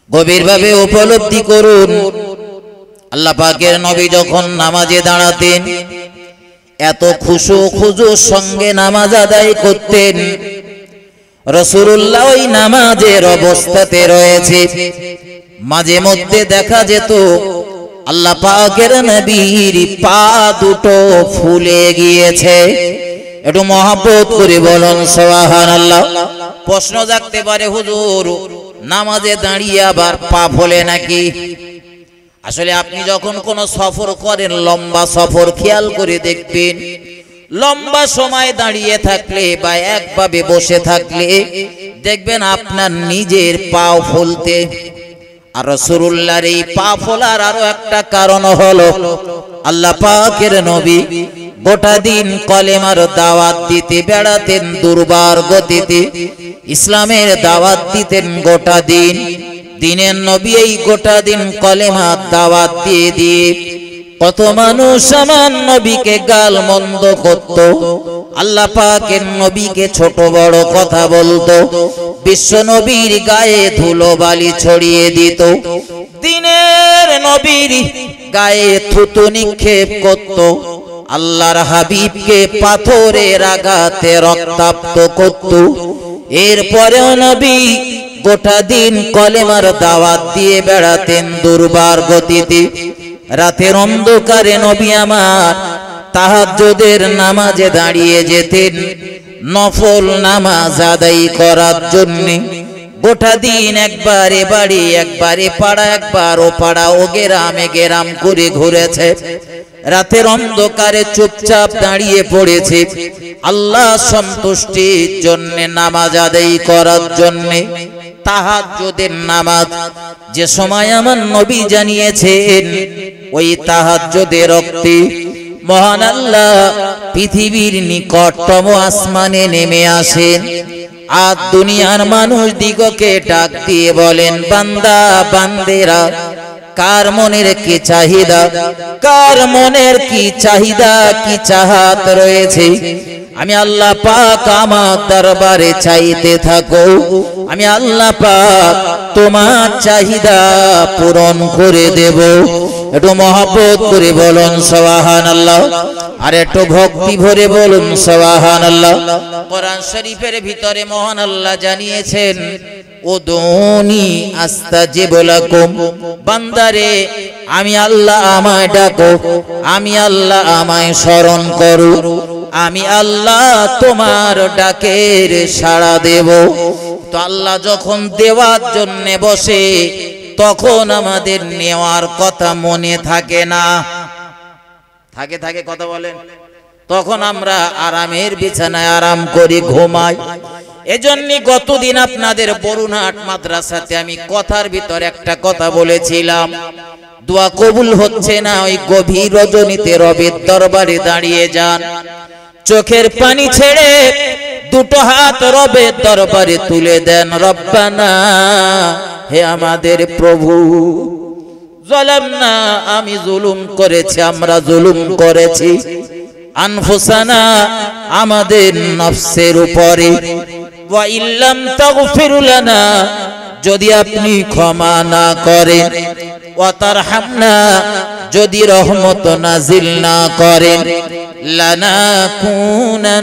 গভীরভাবে উপলব্ধি করুন, আল্লাহ পাকের নবী যখন নামাজে দাঁড়াতেন এত খুশুর সঙ্গে নামাজ আদায় করতেন। রাসূলুল্লাহ ওই নামাজের অবস্থাতে রয়েছে, মাঝে মধ্যে দেখা যেত আল্লাহ পাকের নবীর পা দুটো ফুলে গিয়েছে। একটু মহব্বত করে বলুন সুবহানাল্লাহ। প্রশ্ন জাগতে পারে, হুজুর নামাজে দাঁড়িয়ে আবার পা ফোলে নাকি? আসলে আপনি যখন কোনো সফর করেন, লম্বা সফর, খেয়াল করে দেখবেন লম্বা সময় দাঁড়িয়ে থাকলে বা একভাবে বসে থাকলে দেখবেন আপনার নিজের পা ফুলতে। আর রাসূলুল্লাহর এই পা ফোলার আরো একটা কারণ হলো আল্লাহ পাকের নবী গোটা দিন কলেমার দাওয়াত দিতে বেড়াতেন, দুর্বার গতিতে ইসলামের দাওয়াত দিতেন গোটা দিন। দিনের নবী এই গোটা দিন কলেমার দাওয়াত দিয়ে দিয়ে কত মানুষ আমার নবীকে গাল মন্দ করত, আল্লাহ পাকের নবীকে ছোট বড় কথা বলতো, বিশ্ব নবীর গায়ে ধুলো বালি ছড়িয়ে দিত, দিনের নবীর গায়ে থুতু নিক্ষেপ করত, আল্লাহর হাবিবকে পাথরের আঘাতে রক্তাক্ত করত। এরপরেও নবী গোটা দিন কলেমার দাওয়াত দিয়ে বেড়াতেন দুর্বার গতিতে। রাতের অন্ধকারে নবী আমার তাহাজ্জুদের নামাজে দাঁড়িয়ে যেতেন নফল নামাজ আদায় করার জন্য। গোটা দিন একবারে বাড়ি, একবারে পাড়া, একবার ও পাড়া ও গেরামে গেরাম করে ঘুরেছে। রাতের অন্ধকারে চুপচাপ দাঁড়িয়ে পড়েছে আল্লাহ সন্তুষ্টির জন্য, নামাজ আদায় করার জন্য। তাহাজ্জুদের নামাজ যে সময় আমার নবী জানিয়েছেন, ওই তাহাজ্জুদের রক্তে মহান আল্লাহ পৃথিবীর নিকটতম আসমানে নেমে আসেন আর দুনিয়ার মানুষ দিগকে ডাক দিয়ে বলেন, বান্দা বান্দেরা, কার মনের কি চাহিদা, কার মনের কি চাহিদা, কি চাহাত রয়েছে, আমি আল্লাহ পাক আমার দরবারে চাইতে থাকো, আমি আল্লাহ পাক তোমার চাহিদা পূরণ করে দেব। একটু মহব্বত করে বলুন সুবহানাল্লাহ, আর একটু ভক্তি ভরে বলুন সুবহানাল্লাহ। কোরআন শরীফের ভিতরে মহান আল্লাহ জানিয়েছেন, উদুনি আস্তাজিব লাকুম, বান্দারে আমি আল্লাহ আমায় ডাকো, আমি আল্লাহ আমায় স্মরণ করো, আমি আল্লাহ তোমার ডাকের সাড়া দেব। তো আল্লাহ যখন দেওয়ার জন্য বসে তখন আমাদের নেওয়ার কথা মনে থাকে না। থাকে থাকে কথা বলেন, তখন আমরা আরামের বিছানায় আরাম করে ঘুমাই। এজন্য গতদিন আপনাদের বরুণহাট মাদ্রাসাতে আমি কথার ভিতর একটা কথা বলেছিলাম, দোয়া কবুল হচ্ছে না, ওই গভীর রজনীতে রবের দরবারে দাঁড়িয়ে যান, চোখের পানি ছেড়ে দুটো হাত রবের দরবারে তুলে দেন। রব্বানা, হে আমাদের প্রভু, যালামনা, আমি জুলুম করেছি, আমরা জুলুম করেছি, আনফুসানা, আমাদের নফসের উপরে, ওয়া ইল্লাম তাগফির লানা, যদি আপনি ক্ষমা না করেন, ওয়া তারহামনা, যদি রহমত নাজিল না করেন, লানাকুনান্না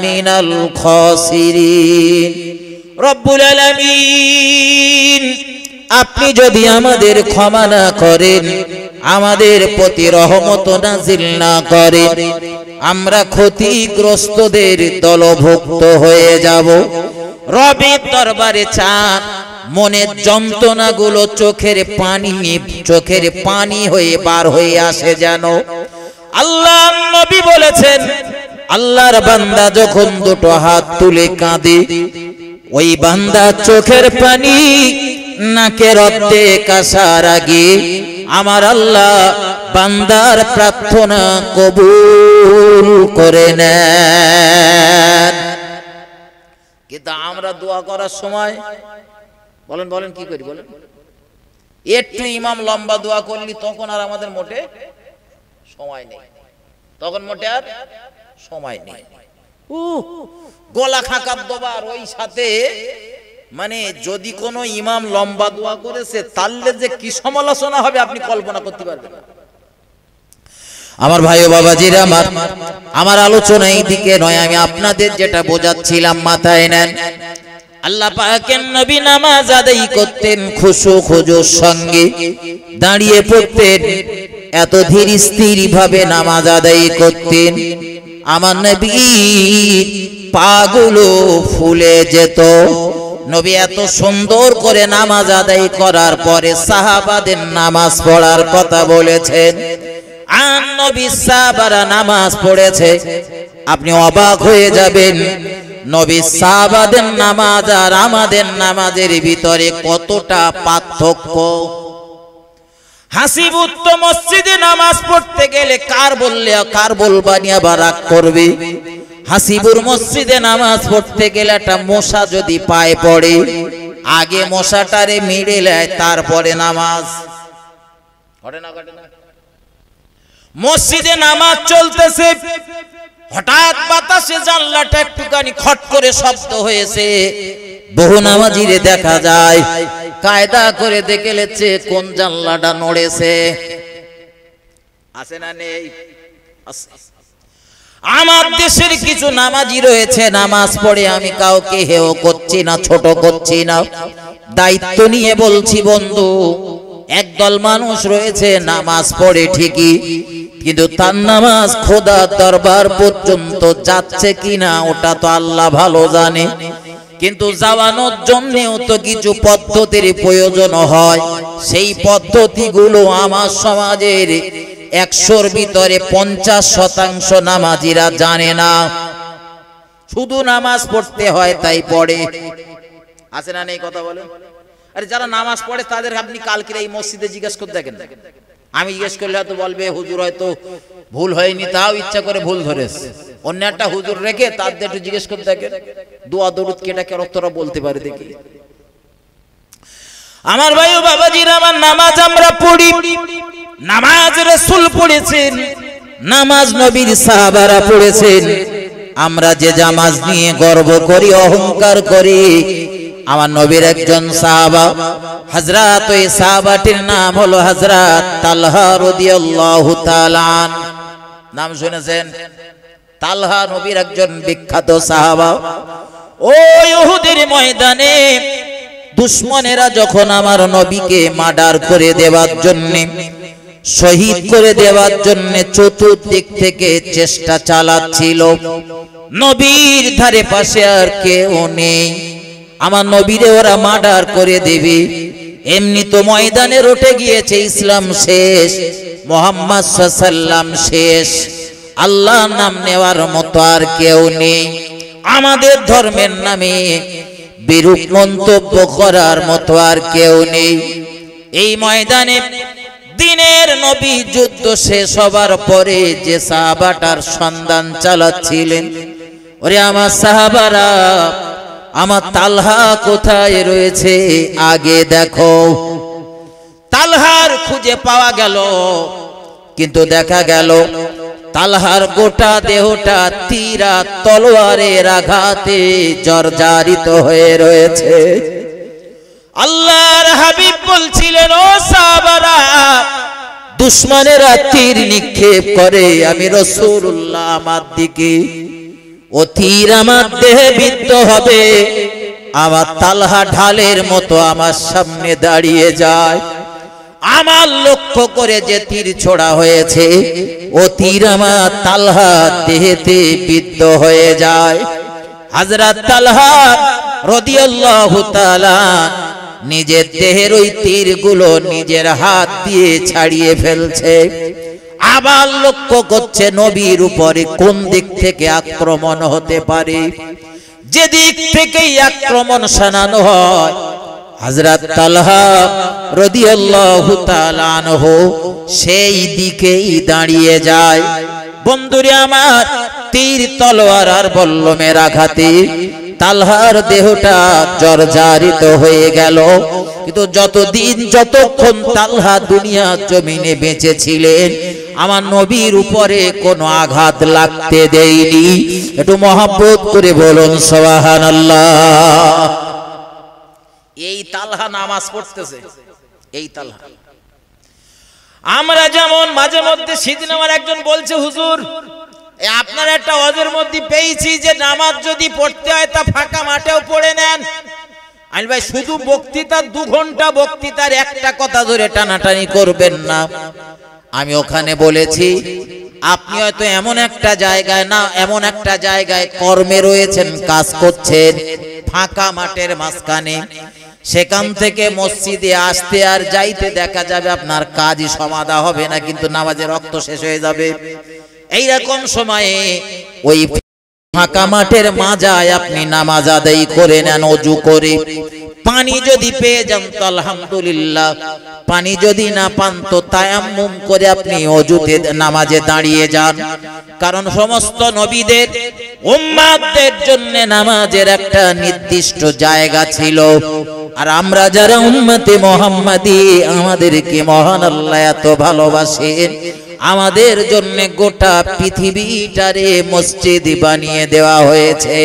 মিনাল খাসিরিন। রব্বুল আলামিন, আপনি যদি আমাদের ক্ষমা না করেন, আমাদের প্রতি রহমত নাজিল না করেন, আমরা ক্ষতিগ্রস্তদের দলভুক্ত হয়ে যাব। রবের দরবারে চান, মনের যন্ত্রণাগুলো চোখের পানি হয়ে বার হয়ে আসে যেন। আল্লাহ নবী বলেছেন, আল্লাহর বান্দা যখন দুটো হাত তুলে কাঁদে, ওই বান্দা চোখের পানি নাকের অর্ধেক আসার আগে আমার আল্লাহ বান্দার প্রার্থনা কবুল করে নেন। কিন্তু আমরা দোয়া করার সময় বলেন বলেন কি করি বলেন, একটু ইমাম লম্বা দোয়া করলি তখন আর আমাদের মোটে সময় নেই, তখন মোটে আর সময় নেই। গলা খাকার দোবার ওই সাথে মানে যদি কোনো ইমাম লম্বা দোয়া করেছে তাহলে যে কি সমালোচনা হবে আপনি কল্পনা করতে পারবেন না। আমার ভাই ও বাবাজিরা, আমার আলোচনা এই দিকে নয়, আমি আপনাদের যেটা বোঝাচ্ছিলাম মাথায় নেন। আল্লাহ পাকের নবী নামাজ আদায় করতেন খুশু খুজুর সঙ্গে দাঁড়িয়ে পড়তেন, এত ধীর স্থির ভাবে নামাজ আদায় করতেন, আমার নবী পাগুলো ফুলে যেত। নবী এত সুন্দর করে নামাজ আদায় করার পরে সাহাবাদের নামাজ পড়ার কথা বলেছেন। আর নবী সাহাবারা নামাজ পড়েছে, আপনি অবাক হয়ে যাবেন নবী সাহাবাদের নামাজ আর আমাদের নামাজের ভিতরে কতটা পার্থক্য। হাসিবুত তো মসজিদে নামাজ পড়তে গেলে কার বলবানি আবার রাগ করবে। হাসিবুর মসজিদে নামাজ পড়তে গেলে একটা মশা যদি পায়ে পড়ে, আগে মশাটারে মেরে নেয়, তারপরে নামাজ ঘটে না। মসজিদে নামাজ চলতেছে, হঠাৎ বাতাসে জানলাটা একটুখানি খট করে শব্দ হয়েছে, বহু নামাজিরে দেখা যায় কায়দা করে দেখে লেছে কোন জানলাটা নড়েছে। আছে না নেই? আমার দেশের কিছু নামাজি রয়েছে, নামাজ পড়ে, আমি কাউকে হেয় করছি না, ছোট করছি না, দায়িত্ব নিয়ে বলছি বন্ধু, একদল মানুষ রয়েছে নামাজ পড়ে ঠিকই, কিন্তু তার নামাজ খোদার দরবার পর্যন্ত যাচ্ছে কিনা ওটা তো আল্লাহ ভালো জানে। কিন্তু যাওয়ানোর জন্যেও তো কিছু পদ্ধতির প্রয়োজন হয়, সেই পদ্ধতিগুলো আমার সমাজের 100-র ভিতরে 50% নামাজিরা জানে না। শুধু নামাজ পড়তে হয় তাই পড়ে। আছে না নেই কথা বলে? আরে যারা নামাজ পড়ে তাদের আপনি কালকে এই মসজিদে জিজ্ঞেস করে দেখেন, আমি জিজ্ঞেস করলে হয়তো বলবে হুজুর হয়তো ভুল হয়নি, তাও ইচ্ছা করে ভুল ধরেছে। অন্য একটা হুজুর রেখে তাদের একটু জিজ্ঞেস করে দেখেন দোয়া দরুদ কেটা কেন তোরা বলতে পারে দেখি। আমার ভাই ও বাবাজিরা, আমার নামাজ আমরা পড়ি, নামাজ রাসূল পড়েছেন, নামাজ নবীর সাহাবারা পড়েছেন। আমরা যে নামাজ নিয়ে গর্ব করি, অহংকার করি, আমার নবীর একজন সাহাবা, হযরত, ওই সাহাবাটির নাম হলো হযরত তালহা রাদিয়াল্লাহু তাআলা আনহু। নাম শুনেছেন? তালহা নবীর একজন বিখ্যাত সাহাবা। ওই উহুদের ময়দানে দুশমনেরা যখন আমার নবীকে মার্ডার করে দেওয়ার জন্য, শহীদ করে দেওয়ার জন্য চতুর্দিক থেকে চেষ্টা চালাচ্ছিল, নবীর ধারে পাশে আর কেউ নেই, আমার নবীরে ওরা মার্ডার করে দেবে। এমনি তো ময়দানে রটে গিয়েছে ইসলাম শেষ, মুহাম্মদ সাল্লাল্লাহু আলাইহি ওয়াসাল্লাম শেষ, আল্লাহর নাম নেওয়ার মতো আর কেউ নেই, আমাদের ধর্মের নামে বিরূপ মন্তব্য করার মতো আর কেউ নেই। এই ময়দানে দিনের নবী যুদ্ধ শেষ হবার পরে যে সাহাবাটার সন্ধান চালাচ্ছিলেন, ওরে আমার সাহাবারা, আমার তালহা কোথায় রয়েছে আগে দেখো। তালহার খুঁজে পাওয়া গেল, কিন্তু দেখা গেল তালহার গোটা দেহটা তীর আর তলোয়ারের আঘাতে জর্জরিত হয়ে রয়েছে। আল্লাহর হাবিব বলছিলেন, ও সাহাবারা, দুশমনেরা তীর নিক্ষেপ করে, আমি রাসূলুল্লাহ আমার দিকে, ও তীর আমার দেহে বিদ্ধ হবে, আমার তালহা ঢালের মতো আমার সামনে দাঁড়িয়ে যায়, আমার লক্ষ্য করে যে তীর ছোড়া হয়েছে, ও তীর আমার তালহা দেহেতে বিদ্ধ হয়ে যায়। হযরত তালহা রাদিয়াল্লাহু তাআলা নিজের দেহের ওই তীরগুলো নিজের হাত দিয়ে ছাড়িয়ে ফেলছে, আবার লক্ষ্য করছে নবীর উপরে কোন দিক থেকে আক্রমণ হতে পারে। যে দিক থেকেই আক্রমণ শানানো হয়, হযরত তালহা রাদিয়াল্লাহু তাআলা আনহু সেই দিকেই দাঁড়িয়ে যায়। বন্ধুরে আমার, তীর তলোয়ার আর বল্লমের আঘাতে তালহার দেহটা জর্জরিত হয়ে গেল, কিন্তু যতক্ষণ তালহা দুনিয়ার জমিনে বেঁচে ছিলেন, আমার নবীর উপরে কোনো আঘাত লাগতে দেয়নি। একটু মহব্বত করে বলুন সুবহানাল্লাহ। এই তালহা নামাজ পড়তেছে, এই তালহা। আমরা যেমন মাঝে মধ্যে সেদিন আমার একজন বলছে, হুজুর আপনার একটা ওয়াজের মধ্যে পেয়েছি যে নামাজ যদি পড়তে হয় তা ফাঁকা মাঠেও পড়ে নেন। আমি ভাই শুধু বক্তৃতা 2 ঘন্টা বক্তৃতার একটা কথা ধরে টানাটানি করবেন না। আমি ওখানে বলেছি আপনি হয়তো এমন একটা জায়গায় কর্মে রয়েছেন, কাজ করছেন ফাঁকা মাঠের মাঝখানে, সেখান থেকে মসজিদে আসতে আর যাইতে দেখা যাবে আপনার কাজই সমাধা হবে না, কিন্তু নামাজের রক্ত শেষ হয়ে যাবে। এইরকম সময়ে ওই ফাঁকা মাঠের মাঝায় আপনি নামাজ আদায় করে নেন ওযু করে। পানি যদি পেয়ে যান তো আলহামদুলিল্লাহ, পানি যদি না পান তো তায়াম্মুম করে আপনি ওযুতে নামাজে দাঁড়িয়ে যান। কারণ সমস্ত নবীদের উম্মতদের জন্য নামাজের একটা নির্দিষ্ট জায়গা ছিল, আর আমরা যারা উম্মতে মুহাম্মাদি, আমাদেরকে মহান আল্লাহ এত ভালোবাসেন, আমাদের জন্য গোটা পৃথিবীটারে মসজিদ বানিয়ে দেওয়া হয়েছে।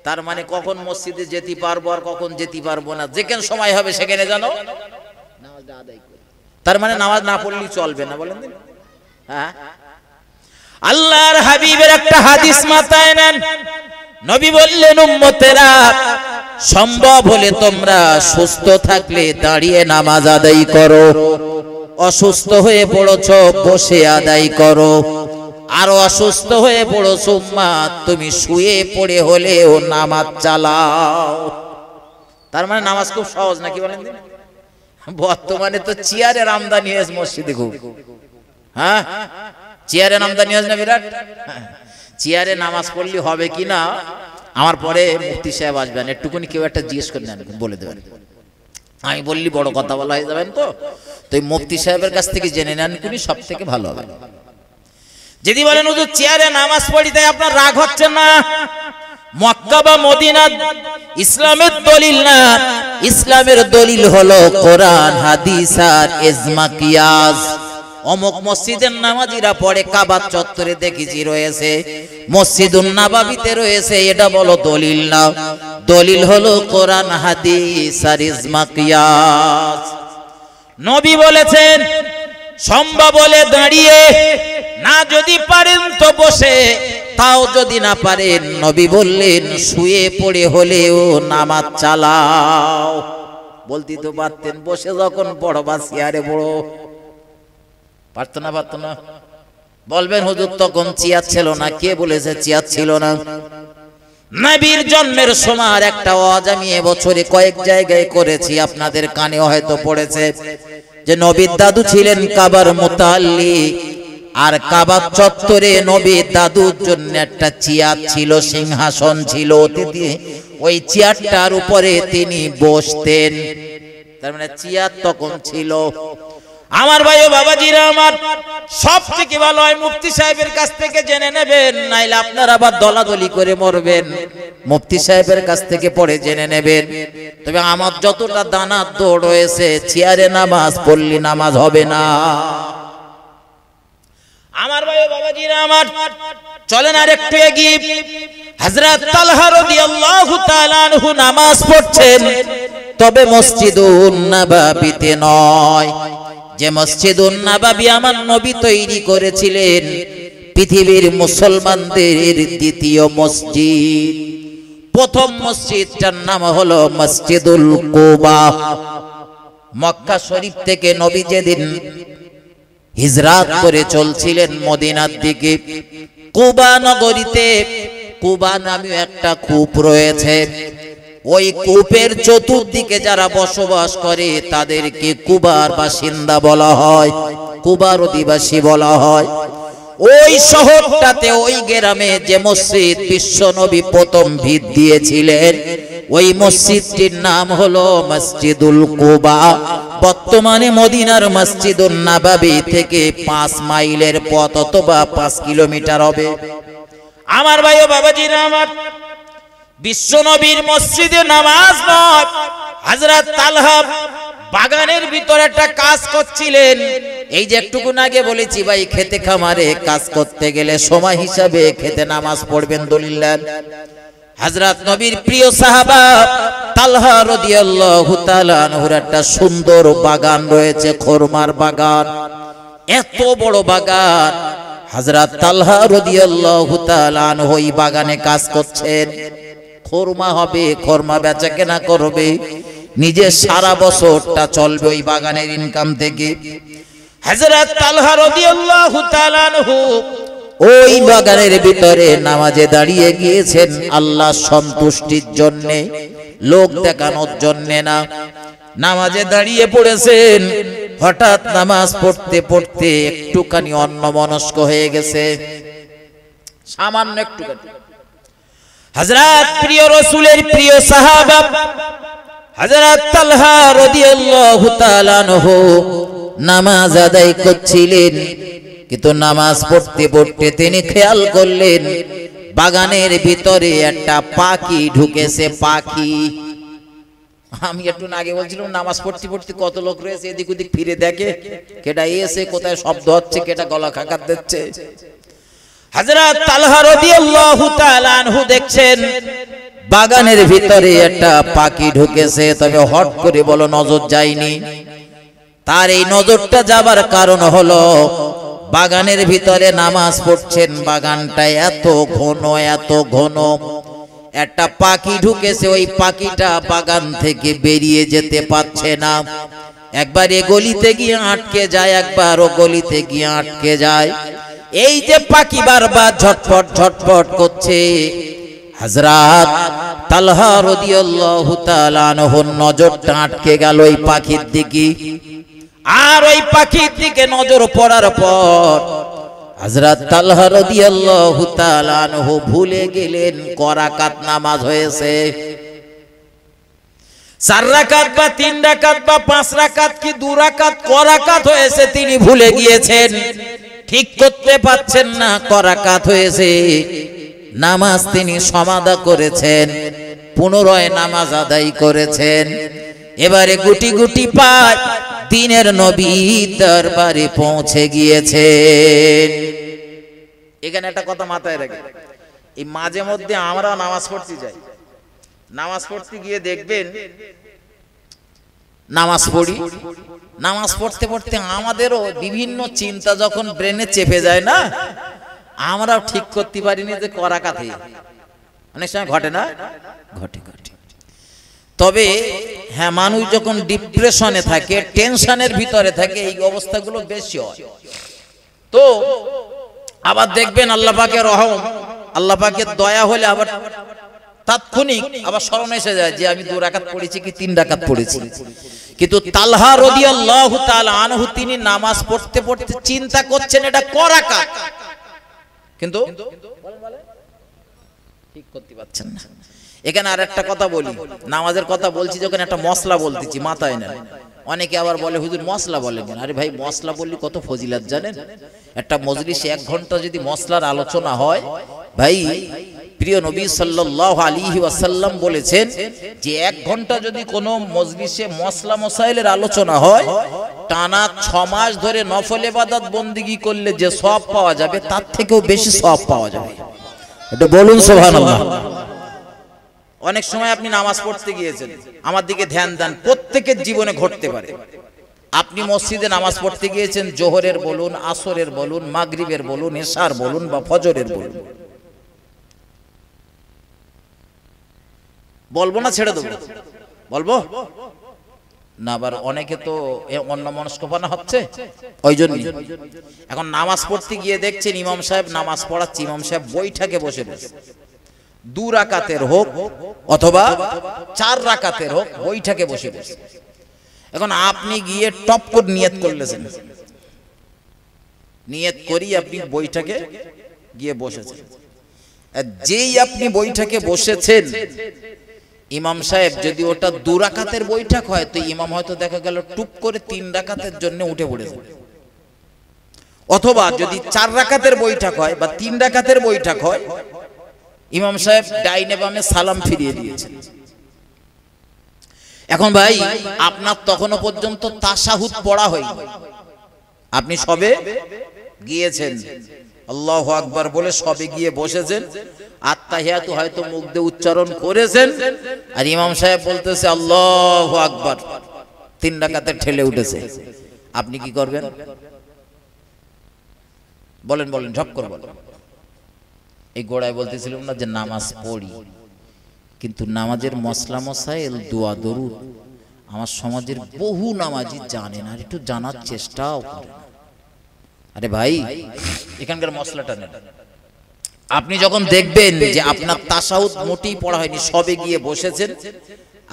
তার মানে কখন মসজিদে যেতে পারবো আর কখন যেতে পারবো না, যেখানে সময় হবে সেখানে জানো নামাজটা আদায় করি। তার মানে নামাজ না পড়লেই চলবে না, বলেন দিন। হ্যাঁ, আল্লাহর হাবিবের একটা হাদিস মাথায় নেন। নবী বললেন, উম্মতেরা সম্ভব হলে তোমরা সুস্থ থাকলে দাঁড়িয়ে নামাজ আদায় করো, অসুস্থ হয়ে পড়েছো বসে আদায় করো, আর অসুস্থ হয়ে পড়েছো তুমি শুয়ে পড়ে হলেও নামাজ চালাও। তার মানে নামাজ খুব সহজ নাকি, বলেন দিন। বর্তমানে তো চেয়ারের আমদানি হয়েছে মসজিদে খুব। হ্যাঁ, চেয়ারের আমদানি হয়েছে না বিরাট। চেয়ারে নামাজ পড়লে হবে কি না, আমার পরে মুফতি সাহেব আসবেন, একটুকুনি কেউ একটা জিজ্ঞেস করে নেন, বলে দেবেন। আমি বললি বড় কথা বলা হয়ে যাবেন, তো মুফতি সাহেবের কাছ থেকে জেনে নেন, কোনি সব থেকে ভালো হবে। যদি বলেন হুজুর চেয়ারে নামাজ পড়ি তাই আপনার রাগ হচ্ছে না, মক্কা বা মদিনা ইসলামের দলিল না। ইসলামের দলিল হলো কোরআন, হাদিস আর ইজমা কিয়াস। অমুক মসজিদের নামাজিরা পড়ে কাবা চত্বরে দেখেছি রয়েছে, মসজিদুন নববীতে রয়েছে, এটা বলো দলিল না। দলিল হলো কোরআন, হাদিস আর ইজমা কিয়াস। নবী বলেছেন সম্ভব হলে দাঁড়িয়ে, না যদি পারেন তো বসে, তাও যদি না পারেন নবী বললেন শুয়ে পড়ে হলেও নামাজ চালাও। বলতে তো পারতেন বসে যখন বড় বা চেয়ারে বড়, পারতো না। বলবেন হুজুর তখন চেয়ার ছিল না, কে বলেছে চেয়ার ছিল না? নবীর জন্মের সময় একটা ওয়াজ আমি এবছরে কয়েক জায়গায় করেছি, আপনাদের কানেও হয়তো পড়েছে, যে নবীর দাদু ছিলেন কাবার মুতাল্লি, আর কাবার চত্বরে নবীর দাদুর জন্য একটা চেয়ার ছিল, সিংহাসন ছিল, ওই চেয়ারটার উপরে তিনি বসতেন। তার মানে চেয়ার তখন ছিল। আমার ভাই ও বাবাজিরা আমার, সব থেকে ভালো হয় মুফতি সাহেবের কাছ থেকে জেনে নেবেন, নাইলে আপনারা আবার দলাদলি করে মরবেন। মুফতি সাহেবের কাছ থেকে পড়ে জেনে নেবেন। তবে আমার যতটা দানার দৌড় রয়েছে, চেয়ারে নামাজ পড়লে নামাজ হবে না। আমার ভাই ও বাবাজিরা আমার, চলেন আর একটু এগিয়ে। হযরত তালহা রাদিয়াল্লাহু তাআলা আনহু নামাজ পড়ছেন, তবে মসজিদুন নববীতে নয়। যে মসজিদুন নববী আমার নবী তৈরি করেছিলেন, পৃথিবীর মুসলমানদের দ্বিতীয় মসজিদ। প্রথম মসজিদটার নাম হলো মসজিদুল কুবা। মক্কা শরীফ থেকে নবী যেদিন হিজরত করে চলছিলেন মদিনার দিকে, কুবা নগরীতে কুবা নামে একটা কূপ রয়েছে। ওই কূপের চতুর্দিকে যারা বসবাস করে তাদেরকে কুবার বাসিন্দা বলা হয়, কুবার অধিবাসী বলা হয়। ওই শহরটাতে, ওই গ্রামে যে মসজিদ বিশ্বনবী প্রথম ভিত দিয়েছিলেন, ওই মসজিদটির নাম হলো মসজিদুল কুবা। বর্তমানে মদিনার মসজিদুন নববী থেকে 5 মাইলের পথ, অথবা 5 কিলোমিটার হবে। আমার ভাই ও বাবাজিরা আমার, বিশ্বনবীর মসজিদে নামাজ নয়, হযরত তালহা বাগানের ভিতরে একটা কাজ করছিলেন। এই যে একটুকুন আগে বলেছি ভাই, খেতে খামারে কাজ করতে গেলে সময় হিসাবে খেতে নামাজ পড়বেন, দলিল দেন। হযরত নবীর প্রিয় সাহাবা তালহা রাদিয়াল্লাহু তাআলা আনহুর একটা সুন্দর বাগান রয়েছে, খরমার বাগান, এত বড় বাগান। হযরত তালহা রাদিয়াল্লাহু তাআলা আনহু এই বাগানে কাজ করছেন। খরমা হবে, খরমা বেচা কেনা করবে, নিজে সারা বছরটা চলবে ওই বাগানের ইনকাম থেকে। হযরত তালহা রাদিয়াল্লাহু তাআলা আনহু ওই বাগানের ভিতরে নামাজে দাঁড়িয়ে গিয়েছেন আল্লাহ সন্তুষ্টির জন্য, লোক দেখানোর জন্য না। নামাজে দাঁড়িয়ে পড়েছেন, হঠাৎ নামাজ পড়তে পড়তে একটুখানি অন্যমনস্ক হয়ে গেছে, সামান্য একটুখানি। হযরত প্রিয় রাসূলের প্রিয় সাহাবা হযরত তালহা রাদিয়াল্লাহু তাআলা আনহু নামাজ আদায় করছিলেন, কিন্তু নামাজ পড়তে পড়তে তিনি খেয়াল করলেন বাগানের ভিতরে একটা পাখি ঢুকেছে। পাখি, আমি একটু আগে বলছিলাম নামাজ পড়তে পড়তে কত লোক রয়েছে, এদিক ওদিক ফিরে দেখে কেটা এসে কোথায় শব্দ হচ্ছে, কেটা গলা খাকার দিচ্ছে। হযরত তালহা রাদিয়াল্লাহু তাআলা আনহু দেখছেন বাগানের ভিতরে একটা পাখি ঢুকেছে, তবে হট করে বলো নজর যায়নি। তার এই নজরটা যাবার কারণ হলো বাগানের ভিতরে নামাজ পড়ছেন, বাগানটা এত ঘন, এত ঘন, একটা পাখি ঢুকেছে, ওই পাখিটা বাগান থেকে বেরিয়ে যেতে পারছে না। একবার এ গলিতে গিয়ে আটকে যায়, একবার ও গলিতে গিয়ে আটকে যায়। এই যে পাখি বারবার ঝটপট ঝটপট করছে, হযরত তালহা রাদিয়াল্লাহু তাআলা আনহুর নজরটা আটকে গেল ওই পাখির দিকে। আর ওই পাখির দিকে নজর পড়ার পর হযরত তালহা রাদিয়াল্লাহু তাআলা আনহু ভুলে গেলেন করাকাত নামাজ হয়েছে। 4 রাকাত বা 3 রাকাত বা 5 রাকাত কি 2 রাকাত করাকাত হয়েছে তিনি ভুলে গিয়েছেন, ঠিক করতে পারছেন না করাকাত হয়েছে। নামাজ তিনি সমাদা করেছেন, পুনরায় নামাজ আদায় করেছেন। এবারে গুটি গুটি পায় দিনের নবী দরবারে পৌঁছে গিয়েছেন। এখানে একটা কথা মাথায় রাখে, এই মাঝে মধ্যে আমরা নামাজ পড়তে যাই, নামাজ পড়তে গিয়ে দেখবেন নামাজ পড়ি, নামাজ পড়তে পড়তে আমাদেরও বিভিন্ন চিন্তা যখন ব্রেনে চেপে যায় না, আমরাও ঠিক করতে পারিনি যে করাকাতে অনেক সময় ঘটে না, ঘটে ঘটে। তবে হ্যাঁ, মানুষ যখন ডিপ্রেশনে থাকে, টেনশনের ভিতরে থাকে, এই অবস্থাগুলো বেশি হয়। তো আবার দেখবেন আল্লাহ পাকের রহম, আল্লাহ পাকের দয়া হলে আবার তাৎক্ষণিক আবার স্মরণ এসে যায় যে আমি 2 রাকাত পড়েছি কি 3 রাকাত পড়েছি। কিন্তু তালহা রাদিয়াল্লাহু তাআলা আনহু তিনি নামাজ পড়তে পড়তে চিন্তা করছেন এটা করাকাত, কিন্তু ঠিক করতে পারছেন না। এখানে আর একটা কথা বলি, নামাজের কথা বলছি যখন একটা মশলা বলতেছি মাথায় না। অনেকে আবার বলে হুজুর মশলা বলেন কেন? আরে ভাই, মশলা বললি কত ফজিলত জানেন? একটা মজলিসে 1 ঘন্টা যদি মশলার আলোচনা হয়, ভাই প্রিয় নবী সাল্লাল্লাহু আলাইহি ওয়াসাল্লাম বলেছেন যে 1 ঘন্টা যদি কোনো মজলিসে মশলা মশাইলের আলোচনা হয়, টানা 6 মাস ধরে নফল ইবাদত বন্দেগী করলে যে সওয়াব পাওয়া যাবে তার থেকেও বেশি সওয়াব পাওয়া যাবে। এটা বলুন সুবহানাল্লাহ। অনেক সময় আপনি নামাজ পড়তে গিয়েছেন, আমার দিকে ধ্যান দেন, প্রত্যেকের জীবনে ঘটতে পারে। আপনি মসজিদে নামাজ পড়তে গিয়েছেন, জোহরের বলুন, আসরের বলুন, মাগরিবের বলুন, এশার বলুন বা ফজরের বলুন, বলবো না ছেড়ে দেবো? বলবো না। আবার অনেকে তো অন্যমনস্কপনা হচ্ছে, ওই জন্য এখন নামাজ পড়তে গিয়ে দেখছেন ইমাম সাহেব নামাজ পড়াচ্ছে, ইমাম সাহেব বৈঠকে বসে রয়েছে, 2 রাকাতের হোক অথবা 4 রাকাতের হোক, বৈঠকে বসে রয়েছে। এখন আপনি গিয়ে টপ করে নিয়ত করলেন, নিয়ত করি আপনি বৈঠকে গিয়ে বসেছেন। যেই আপনি বৈঠকে বসেছেন, ইমাম সাহেব যদি ওটা 2 রাকাতের বৈঠক হয়, তো ইমাম হয়তো দেখা গেল টুপ করে 3 রাকাতের জন্য উঠে পড়েছে। অথবা যদি 4 রাকাতের বৈঠক হয় বা 3 রাকাতের বৈঠক হয়, ইমাম সাহেব ডাইনে বামে সালাম ফিরিয়ে দিয়েছেন। এখন ভাই আপনার তখনও পর্যন্ত তাশাহুদ পড়া হয়নি, আপনি সবে গিয়েছেন, আল্লাহু আকবার বলে সবে গিয়ে বসেছেন, আর আত্তাহিয়াতু হয়তো মুখ দিয়ে উচ্চারণ করেছেন আর ইমাম সাহেব বলতেছে আল্লাহু আকবার, 3 রাকাতে ঠেলে উঠেছে, আপনি কি করবেন? বলেন বলেন, ঝপ করে বলেন। এই গোড়ায় বলতেছিলাম না যে নামাজ পড়ি, কিন্তু নামাজের মসলা মসাইল, দোয়া দরুদ আমার সমাজের বহু নামাজি জানে না, একটু জানার চেষ্টাও করে না। আরে ভাই, এখানকার মশলাটা নেন। আপনি যখন দেখবেন যে আপনার তাশাহুদ মোটেই পড়া হয়নি, সবে গিয়ে বসেছেন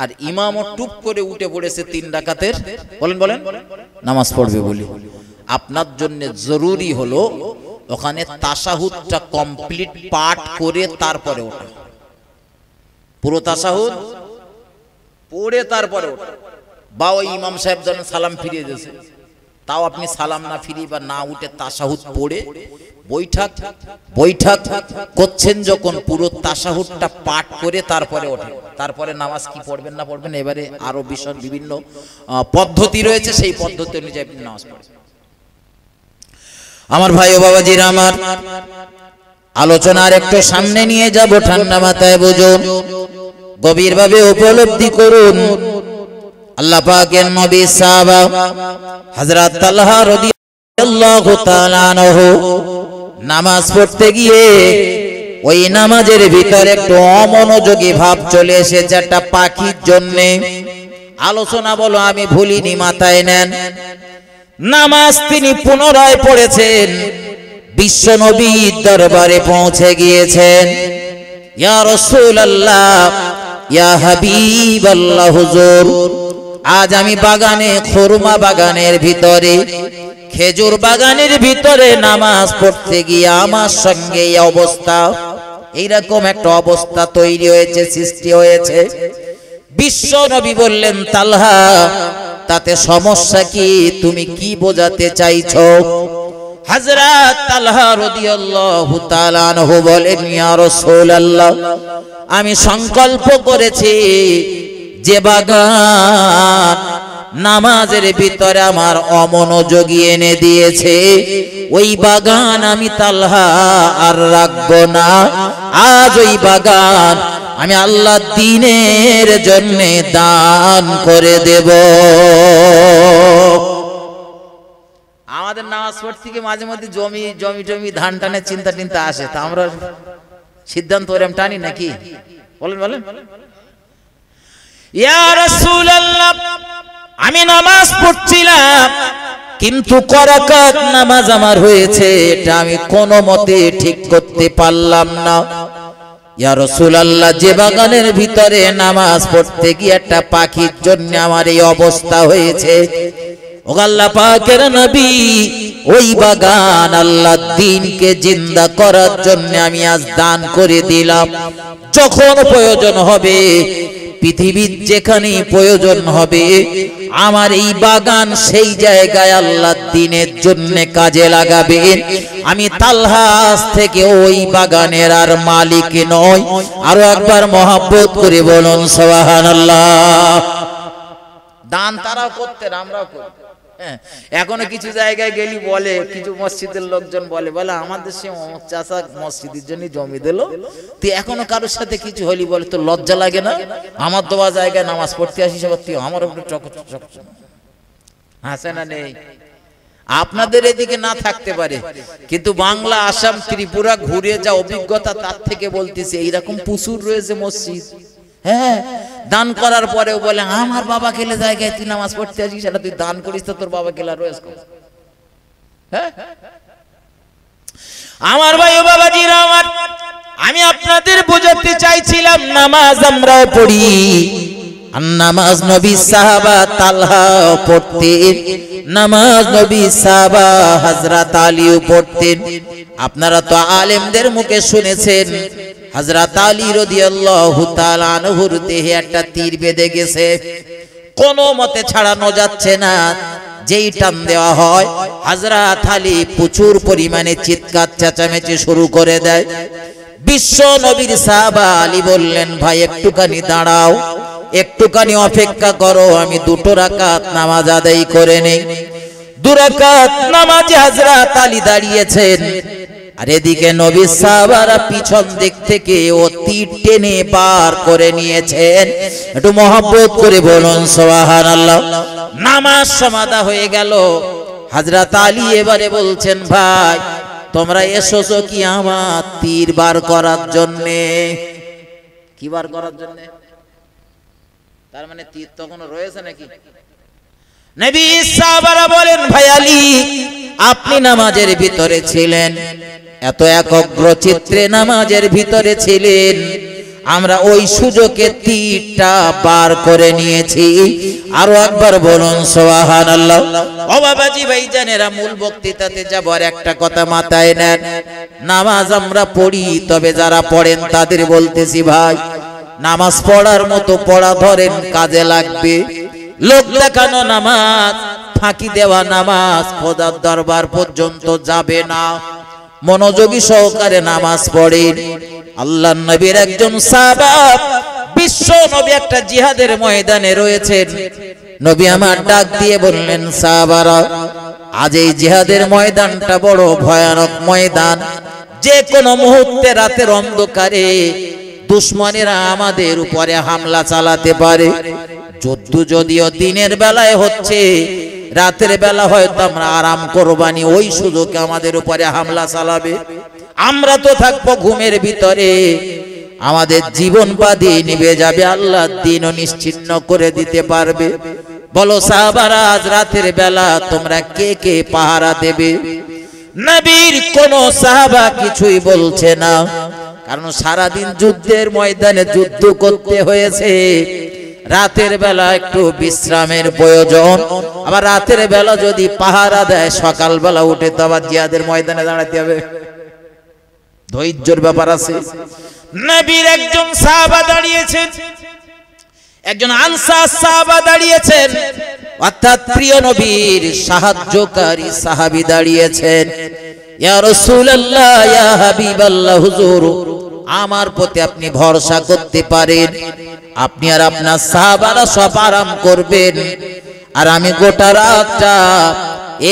আর ইমামও টুপ করে উঠে পড়েছে 3 রাকাতের, বলেন বলেন নামাজ পড়বে বলি, আপনার জন্য জরুরি হলো ওখানে তাশাহুদটা কমপ্লিট পাঠ করে তারপরে ওঠা, পুরো তাশাহুদ পড়ে তারপরে ওঠা। বা ওই ইমাম সাহেব যখন সালাম ফিরিয়ে দিয়েছে, তাও আপনি সালাম না ফিরিয়ে বা না উঠে তাশাহুদ পড়ে বৈঠক করছেন, যখন পুরো তাশাহুদটা পাঠ করে তারপরে ওঠে, তারপরে নামাজ কি পড়বেন না পড়বেন এবারে আরো বিষয় বিভিন্ন পদ্ধতি রয়েছে, সেই পদ্ধতি অনুযায়ী আপনি নামাজ পড়বেন। আমার ভাই ও বাবাজিরা, আমার আলোচনার একটু সামনে নিয়ে যাব, ঠান্ডা মাথায় বুঝুন, গভীরভাবে উপলব্ধি করুন। আল্লাহ পাকের নবী সাহাবা হযরত তালহা রাদিয়াল্লাহু তাআলা আনহু নামাজ পড়তে গিয়ে ওই নামাজের ভিতরে একটু অমনোযোগী ভাব চলে এসেছে একটা পাখির জন্য। আলোচনা বলো আমি ভুলিনি, মাথায় নেন। নামাজ তিনি পুনরায় পড়েছেন, বিশ্ব নবীর দরবারে পৌঁছে গিয়েছেন। ইয়া রাসূলুল্লাহ, ইয়া হাবিবাল্লাহ, হুজুর আজ আমি বাগানে, খুরমা বাগানের ভিতরে, খেজুর বাগানের ভিতরে নামাজ পড়তে গিয়ে আমার সঙ্গে এই অবস্থা, এইরকম একটা অবস্থা তৈরি হয়েছে, সৃষ্টি হয়েছে। বিশ্ব নবী বললেন, তালহা তাতে সমস্যা কি, তুমি কি বোঝাতে চাইছো? হযরত তালহা রাদিয়াল্লাহু তাআলা আনহু বলেন, ইয়া রাসূলুল্লাহ, আমি সংকল্প করেছি যে বাগান নামাজের ভিতরে আমার অমনোযোগী এনে দিয়েছে, ওই বাগান আমি তালহা আর রাখবো না। আজ ওই বাগান আমি আল্লাহর দ্বীনের জন্য দান করে দেব। আমাদের নামাজ পড়তে গিয়ে মাঝে মধ্যে জমি ধান টানের চিন্তা টিন্তা আসে, তা আমরা সিদ্ধান্ত ওরম টানি নাকি? বলেন বলেন। ইয়া রাসূলুল্লাহ, আমি নামাজ পড়ছিলাম কিন্তু করাকাত নামাজ আমার হয়েছে, এটা আমি কোনো মতে ঠিক করতে পারলাম না। ইয়া রাসূলুল্লাহ, যে বাগানের ভিতরে নামাজ পড়তে গিয়ে একটা পাখির জন্য আমার এই অবস্থা হয়েছে, ও আল্লাহ পাকের নবী, ওই বাগান আল্লাহর দ্বীনকে জিন্দা করার জন্য আমি আজ দান করে দিলাম। যখন প্রয়োজন হবে, পৃথিবীর যেখানে প্রয়োজন হবে, আমার এই বাগান সেই জায়গায় আল্লাহর দ্বীনের জন্য কাজে লাগাবেন। আমি তালহা আজ থেকে ওই বাগানের আর মালিক নয়। আরো একবার মহব্বত করে বলুন সুবহানাল্লাহ। দান তারাও করতেন, আমরাও করি। এখনো কিছু জায়গায় গেলি বলে, কিছু মসজিদের লোকজন বলে আমাদের সে চাচা মসজিদের জন্য জমি দিল, তুই এখনো কারোর সাথে কিছু হলি বলে তো লজ্জা লাগে না? আমার দেওয়া জায়গায় নামাজ পড়তে আসিস, তুই আমার উপরে হাসে না? নেই, আপনাদের এদিকে না থাকতে পারে, কিন্তু বাংলা, আসাম, ত্রিপুরা ঘুরে যা অভিজ্ঞতা তার থেকে বলতেছে এইরকম প্রচুর রয়েছে মসজিদ। হ্যাঁ, দান করার পরেও বলে আমার বাবা গেলে জায়গায় তুই নামাজ পড়তে আসিস, সেটা তুই দান করিস তো তোর বাবা গেলা রয়েছে। হ্যাঁ, আমার ভাই ও বাবাজিরা আমার, আমি আপনাদের বোঝাতে চাইছিলাম নামাজ আমরাও পড়ি, আর নামাজ নবী সাহাবা তালহা পড়তেন, নামাজ নবী সাহাবা হযরত আলীও পড়তেন। আপনারা তো আলেমদের মুখে শুনেছেন হযরত আলী রাদিয়াল্লাহু তাআলা আনহুর দেহে একটা তীর বেঁধে গেছে, কোনো মতে ছাড়ানো যাচ্ছে না। যেই টান দেওয়া হয়, হযরত আলী প্রচুর পরিমাণে চিৎকার চেঁচামেচি শুরু করে দেয়। বিশ্ব নবীর সাহাবা আলী বললেন, ভাই একটুখানি দাঁড়াও, একটুখানি অপেক্ষা করো, আমি 2 রাকাত নামাজ আদায় করে নেই। 2 রাকাত নামাজে হযরত আলী দাঁড়িয়েছেন। আর এদিকে নবী সাহাবারা পিছন দিক থেকে ও তীর টেনে বার করে নিয়েছেন। একটু মহব্বত করে বলুন সুবহানাল্লাহ। নামাজ সমাধা হয়ে গেল। হযরত আলী এবারে বলছেন, ভাই তোমরা এসেছো কি আমার তীর বার করার জন্য? কি বার করার জন্য? তার মানে তীর তখনও রয়েছে নাকি? নবী সাহাবারা বলেন, ভাই আলী আপনি নামাজের ভিতরে ছিলেন, এত একাগ্র চিত্রে নামাজের ভিতরে ছিলেন, আমরা ওই সুযোগে তীরটা বার করে নিয়েছি। আরো একবার বলুন সুবহানাল্লাহ। ও বাবাজি ভাইজানেরা, মূল বক্তৃতাতে যাবার একটা কথা মাথায় নেন। নামাজ আমরা পড়ি, তবে যারা পড়েন তাদের বলতেছি, ভাই নামাজ পড়ার মতো পড়া ধরেন, কাজে লাগবে। লোক দেখানো নামাজ, ফাঁকি দেওয়া নামাজ খোদার দরবার পর্যন্ত যাবে না। মনোযোগী সহকারে নামাজ পড়েন। আল্লাহর নবীর একজন সাহাবা, বিশ্ব নবী একটা জিহাদের ময়দানে রয়েছেন। নবী আমার ডাক দিয়ে বললেন, সাহাবারা আজ এই জিহাদের ময়দানটা বড় ভয়ানক ময়দান। যে কোনো মুহূর্তে রাতের অন্ধকারে দুশমনেরা আমাদের উপরে হামলা চালাতে পারে। যুদ্ধ যদিও দিনের বেলায় হচ্ছে, রাতের বেলা হয়তো আমরা আরাম করবানি, ওই সুযোগে আমাদের উপরে হামলা চালাবে। আমরা তো থাকবো ঘুমের ভিতরে, আমাদের জীবন বাদী নিভে যাবে, আল্লাহ দিনও নিশ্চিহ্ন করে দিতে পারবে। বলো সাহাবারা, আজ রাতের বেলা তোমরা কে কে পাহারা দেবে? নবীর কোন সাহাবা কিছুই বলছে না, কারণ সারাদিন যুদ্ধের ময়দানে যুদ্ধ করতে হয়েছে। রাতের বেলা একটু বিশ্রামের প্রয়োজন। আবার রাতের বেলা যদি পাহারা দেয়, সকালবেলা উঠে তো আবার জিহাদের ময়দানে দাঁড়াতে হবে, ধৈর্যের ব্যাপার আছে। নবীর একজন সাহাবা দাঁড়িয়েছেন, একজন আনসার সাহাবা দাঁড়িয়েছেন, অর্থাৎ প্রিয় নবীর সাহায্যকারী সাহাবী দাঁড়িয়েছেন। ইয়া রাসূলুল্লাহ, ইয়া হাবিবাল্লাহ, হুজুর আমার প্রতি আপনি ভরসা করতে পারেন, আপনি আর আপনার সাহাবারা সব আরাম করবেন, আর আমি গোটা রাতটা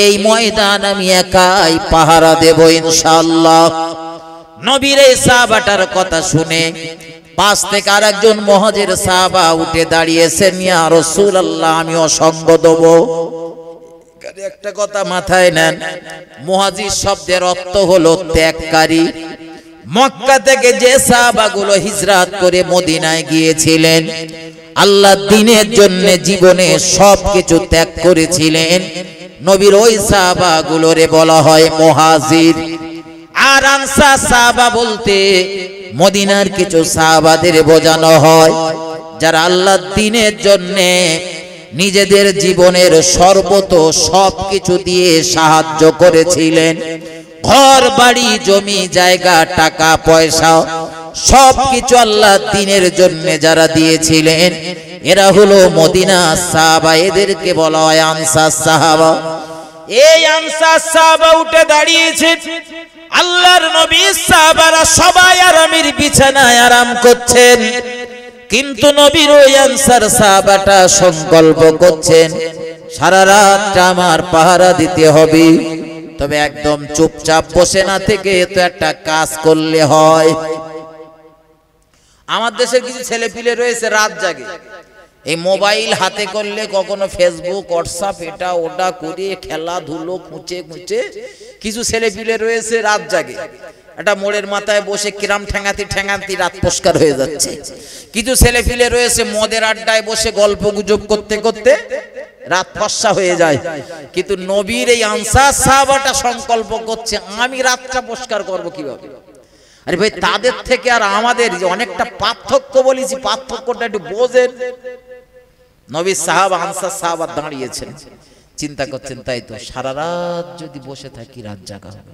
এই ময়দান আমি একাই পাহারা দেব ইনশাআল্লাহ। নবীর এই সাহাবাটার কথা শুনে পাশ থেকে আরেকজন মুহাজির সাহাবা উঠে দাঁড়িয়েছেন, ইয়া রাসূলুল্লাহ আমিও সঙ্গ দেব। একটা কথা মাথায় নেন, মুহাজির শব্দের অর্থ হলো ত্যাগকারী। মক্কা থেকে যে সাহাবাগুলো হিজরত করে মদিনায় গিয়েছিলেন, আল্লাহর দ্বীনের জন্য জীবনে সবকিছু ত্যাগ করেছিলেন, নবীর ওই সাহাবাগুলোরে বলা হয় মুহাজির। আর আনসার সাহাবা বলতে মদিনার কিছু সাহাবাদের বোঝানো হয়, যারা আল্লাহর দ্বীনের জন্য নিজেদের জীবনের সর্বত সবকিছু দিয়ে সাহায্য করেছিলেন। ঘর বাড়ি জমি জায়গা টাকা পয়সা সবকিছু আল্লাহর দ্বীনের জন্য যারা দিয়েছিলেন, এরা হলো মদিনা সাহাবা, এদেরকে বলা হয় আনসার সাহাবা। এই আনসার সাহাবা উঠে দাঁড়িয়েছে, আল্লাহর নবীর সাহাবারা সবাই আরামের বিছানায় আরাম করছেন, কিন্তু নবীর ওই আনসার সাহাবাটা সংকল্প করছেন, সারা রাতটা আমার পাহারা দিতে হবে, তবে একদম চুপচাপ বসে না থেকে তো একটা কাজ করলে হয়। আমার দেশের কিছু ছেলে পিলে রয়েছে রাত জাগে, এই মোবাইল হাতে করলে কখনো ফেসবুক হোয়াটসঅ্যাপ এটা ওটা করে খেলাধুলো খুঁচে খুঁচে কিছু ছেলে পিলে রয়েছে রাত জাগে, একটা মোড়ের মাথায় বসে কিরাম ঠ্যাঙাতি ঠ্যাঙাতি রাত পস্কার হয়ে যাচ্ছে। কিছু ছেলে পিলে রয়েছে মদের আড্ডায় বসে গল্প গুজব করতে করতে রাত ফর্সা হয়ে যায়। কিন্তু নবীর এই আনসার সাহাবাটা সংকল্প করছে, আমি রাতটা পরিষ্কার করব কিভাবে। আরে ভাই, তাদের থেকে আর আমাদের অনেকটা পার্থক্য বলেছি, পার্থক্যটা একটু বোঝেন। নবী সাহাবা আনসার সাহাবা দাঁড়িয়েছেন, চিন্তা করছেন, তাই তো সারা রাত যদি বসে থাকি রাত জাগা হবে,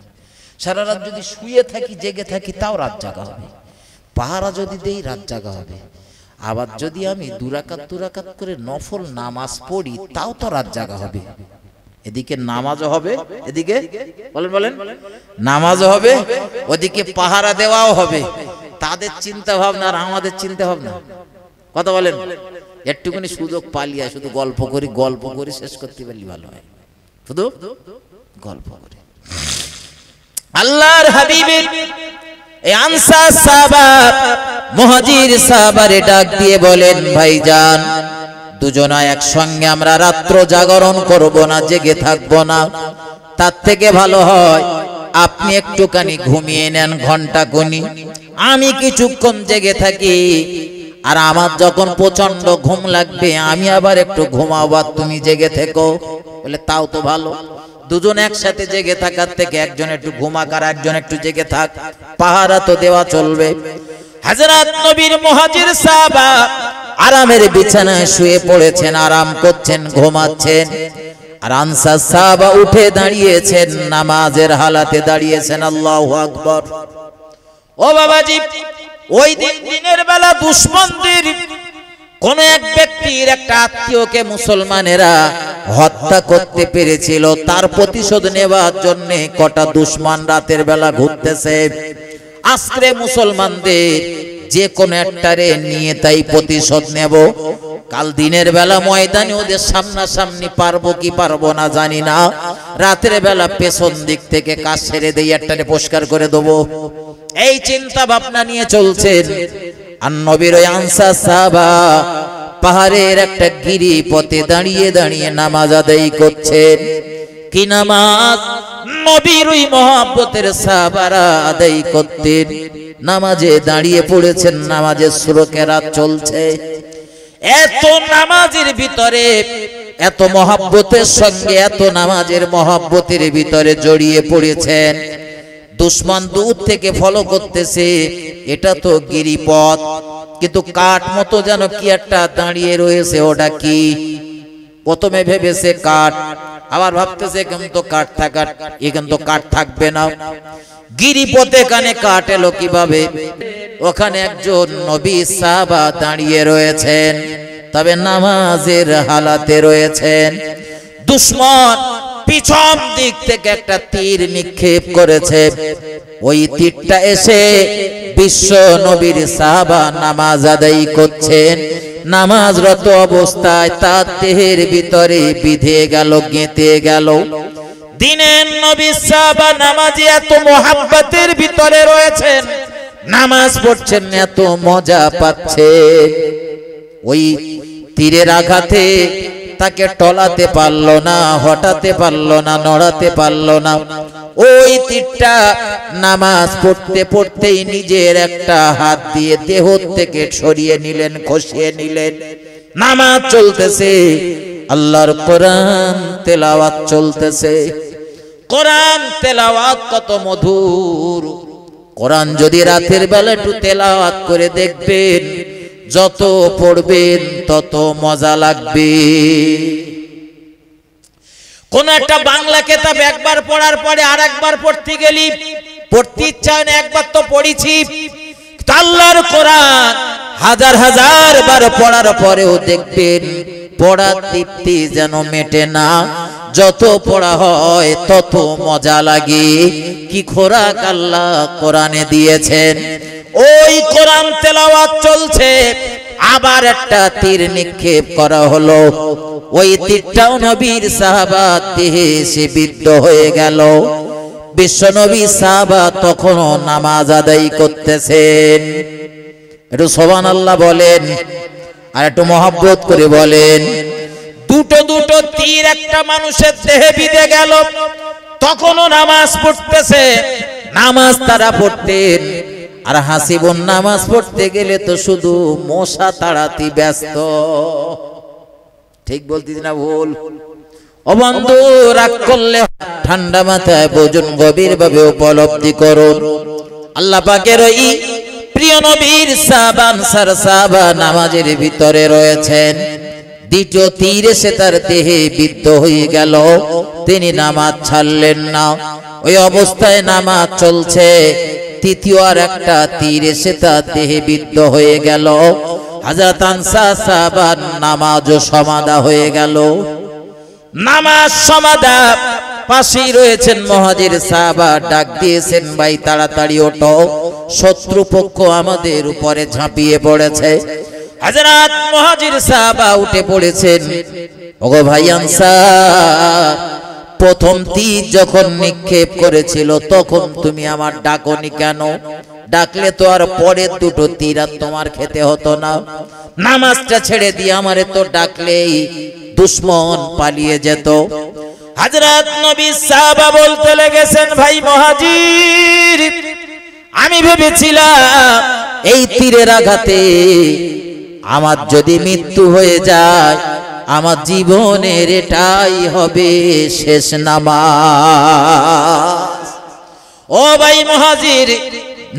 সারা রাত যদি শুয়ে থাকি জেগে থাকি তাও রাত জাগা হবে, পাহারা যদি দেই রাত জাগা হবে, আবার যদি আমি দুরাকাত করে নফল নামাজ পড়ি তাও তো রাত জাগা হবে। এদিকে নামাজও হবে, এদিকে বলেন নামাজও হবে, ওদিকে পাহারা দেওয়াও হবে। তাদের চিন্তা ভাবনা আর আমাদের চিন্তা ভাবনা কথা বলেন। একটুখানি সুযোগ পালিয়ে শুধু গল্প করি শেষ করতে পারলে ভালো হয়, শুধু গল্প করি। আল্লাহর হাবিবের এই আনসার সাহাবা মুহাজির সাহাবারে ডাক দিয়ে বলেন, ভাইজান দুজনা একসঙ্গে আমরা রাত্র জাগরণ করব না, জেগে থাকব না, তার থেকে ভালো হয় আপনি একটুখানি ঘুমিয়ে নেন ঘন্টা গুনি, আমি কিছুক্ষণ জেগে থাকি, আর আমার যখন প্রচন্ড ঘুম লাগবে আমি আবার একটু ঘুমাবো, আর তুমি জেগে থেকো। বলে তাও তো ভালো, দুজন একসাথে জেগে থাকার থেকে একজন একটু ঘুমাক আর একজন একটু জেগে থাক, পাহারা তো দেওয়া চলবে। হযরত নবীর মুহাজির সাহাবা আরামের বিছানায় শুয়ে পড়েছেন, আরাম করছেন, ঘুমাচ্ছেন, আর আনসার সাহাবা উঠে দাঁড়িয়েছেন, নামাজের হালাতে দাঁড়িয়েছেন। আল্লাহু আকবার। ও বাবাজি, ওই দিনের বেলা দুশমনদের কোন এক ব্যক্তির একটা আত্মীয়কে মুসলমানেরা হত্যা করতে পেরেছিল, তার প্রতিশোধ নেওয়ার জন্য কটা দুশমন রাতের বেলা ঘুরতেছে। আজকে মুসলমানদের যে কোন একটারে নিয়ে তাই প্রতিশোধ নেব, কাল দিনের বেলা ময়দানে ওদের সামনাসামনি পারবো কি পারবো না জানি না, রাতের বেলা পেছন দিক থেকে কাজ ছেড়ে দিয়ে একটারে পরিষ্কার করে দেবো, এই চিন্তা ভাবনা নিয়ে চলছেন। আর নবীর ওই আনসার সাহাবা পাহাড়ের একটা গিরিপথে দাঁড়িয়ে দাঁড়িয়ে নামাজ আদায় করছেন। কি নামাজ? নবীর ওই মহব্বতের সাহাবারা আদায় করতেন, নামাজে দাঁড়িয়ে পড়েছেন, নামাজের সূরা কেরাত চলছে। এত নামাজের ভিতরে, এত মহব্বতের সঙ্গে, এত নামাজের মহব্বতের ভিতরে জড়িয়ে পড়েছেন, দুশমন দূর থেকে ফলো করতেছে। এটা তো গিরিপথ, কিন্তু কাঠ মতো যেন কি একটা দাঁড়িয়ে রয়েছে, ওটা কি? প্রথমে ভেবেছে কাঠ, আবার ভাবতেছে এখানে তো কাঠ থাকার, এখানে তো কাঠ থাকবে না, গিরিপথে কানে কাঠ এলো কিভাবে? ওখানে একজন নবী সাহাবা দাঁড়িয়ে রয়েছেন, তবে নামাজের হালাতে রয়েছেন। দুশমন পিছন দিক থেকে একটা তীর নিক্ষেপ করেছে, ওই তীরটা এসে বিশ্ব নবীর সাহাবা নামাজ আদায় করছেন, নামাজরত অবস্থায় তার দেহের ভিতরে বিধে গেল, গেঁথে গেল। দিনের নবী সাহাবা নামাজে এত মোহাব্বতের ভিতরে রয়েছেন, নামাজ পড়ছেন, এত মজা পাচ্ছে, ওই তীরের আঘাতে তাকে টলাতে পারলো না, হটাতে পারলো না, নড়াতে পারলো না। ওই তীরটা নামাজ পড়তে পড়তেই নিজের একটা হাত দিয়ে দেহ থেকে সরিয়ে নিলেন, খসিয়ে নিলেন। নামাজ চলতেছে, আল্লাহর কোরআন তেলাওয়াত চলতেছে। কোরআন তেলাওয়াত কত মধুর! কোরআন যদি রাতের বেলা একটু তেলাওয়াত করে দেখবেন, যত পড়বেন তত মজা লাগবে। কোন একটা বাংলা কিতাব একবার পড়ার পরে আর একবার পড়তে গেলি পড়তে ইচ্ছা হয় না, একবার তো পড়েছি। আল্লাহর কোরআন হাজার হাজার বার পড়ার পরেও দেখবেন পড়ার তৃপ্তি যেন মেটে না, যত পড়া হয় তত মজা লাগে। কি খোরাক আল্লাহ কোরআনে দিয়েছেন! ওই কোরআন তেলাওয়াত চলছে, আবার একটা তীর নিক্ষেপ করা হলো, ওই তীরটাও নবীর সাহাবার দেহে এসে বিদ্ধ হয়ে গেল। বিশ্ব নবী সাহাবা তখনও নামাজ আদায় করতেছেন। একটু সুবহানাল্লাহ বলেন, আর একটু মহব্বত করে বলেন। দুটো দুটো তীর একটা মানুষের দেহে বিঁধে গেল, তখনও নামাজ পড়তেছে। নামাজ তারা পড়তেন, আর হাসিবুন নামাজ পড়তে গেলে তো শুধু মশা তাড়াতে ব্যস্ত। ঠিক বলতেছি না ভুল? ও বন্ধু, রাগ করলে ঠান্ডা মাথায় বুঝুন, গভীর ভাবে উপলব্ধি করুন। আল্লাহ পাকের ওই প্রিয় নবীর সাহাবা, আনসার সাহাবা নামাজের ভিতরে রয়েছেন। দ্বিতীয় তীর এসে তার দেহে বিদ্ধ হয়ে গেল, তিনি নামাজ ছাড়লেন না। ওই অবস্থায় নামাজ চলছে, তৃতীয় আর একটা তীর এসে তার দেহে বিদ্ধ হয়ে গেল। হযরত আনসার সাহাবার নামাজও সমাধা হয়ে গেল। নামাজ সমাধা, পাশেই রয়েছেন মুহাজির সাহাবা, ডাক দিয়েছেন, ভাই তাড়াতাড়ি ওঠো, শত্রুপক্ষ আমাদের উপরে ঝাঁপিয়ে পড়েছে। হযরত মুহাজির সাহাবা উঠে পড়েছেন। ওগো ভাই আনসার, প্রথম তীর যখন নিক্ষেপ করেছিল তখন তুমি আমার ডাকনি কেন? ডাকলে তো আর পরের দুটো তীর আর তোমার খেতে হতো না। নামাজটা ছেড়ে দিয়ে আমারে তো ডাকলেই দুশ্মন পালিয়ে যেত। হযরত নবী সাহাবা বলতে লেগেছেন, ভাই মুহাজির, আমি ভেবেছিলাম এই তীরের আঘাতে আমার যদি মৃত্যু হয়ে যায়, আমার জীবনের এটাই হবে শেষ নামাজ। ও ভাই মুহাজির,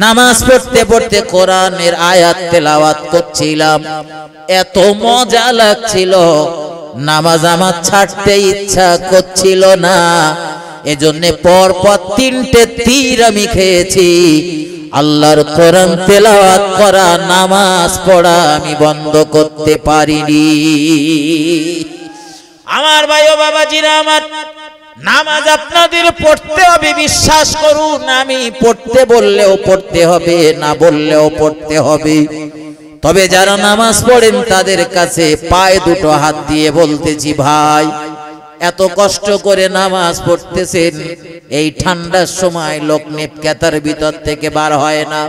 নামাজ পড়তে পড়তে কোরআনের আয়াত তেলাওয়াত করছিলাম, এত মজা লাগছিল, নামাজ আমার ছাড়তে ইচ্ছা করছিল না। এজন্য পর পর 3টে তীর আমি খেয়েছি। আল্লাহর কোরআন তেলাওয়াত করা, নামাজ পড়া আমি বন্ধ করতে পারিনি। আমার ভাই ও বাবাজিরা আমার, নামাজ আপনাদের পড়তে হবে, বিশ্বাস করুন। আমি পড়তে বললেও পড়তে হবে, না বললেও পড়তে হবে। তবে যারা নামাজ পড়েন তাদের কাছে পায়ে দুটো হাত দিয়ে বলতেছি, ভাই এত কষ্ট করে নামাজ পড়তেছেন, এই ঠান্ডার সময় লোক নেপকাতার ভিতর থেকে বার হয় না।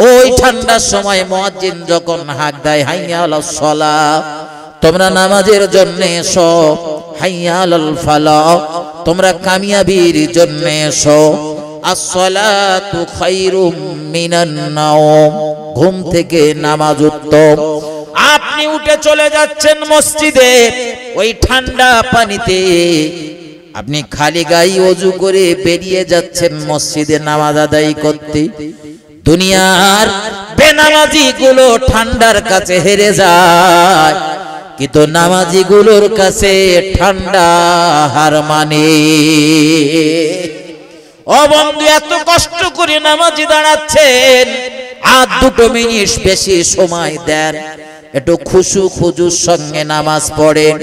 ওই ঠান্ডার সময় মুয়াজ্জিন যখন হাঁক দেয় হাইয়া আলাস সালাহ, তোমরা নামাজের জন্য এসো, হাইয়া আলাল ফালাহ, তোমরা কামিয়াবির জন্য এসো। আসসালাতু খায়রুম মিনান নাওম, ঘুম থেকে নামাজ উত্তম। আপনি উঠে চলে যাচ্ছেন মসজিদে, ওই ঠান্ডা পানিতে আপনি খালি গায়ে ওযু করে বেরিয়ে যাচ্ছেন মসজিদে নামাজ আদায় করতে। দুনিয়ার বেনামাজি গুলো ঠান্ডার কাছে হেরে যায়, কিন্তু নামাজি গুলোর কাছে ঠান্ডা হার মানে। ও বন্ধু, এত কষ্ট করে নামাজি দাঁড়াচ্ছেন, আর 2 মিনিট বেশি সময় দেন, একটু খুশু খুজুর সঙ্গে নামাজ পড়েন।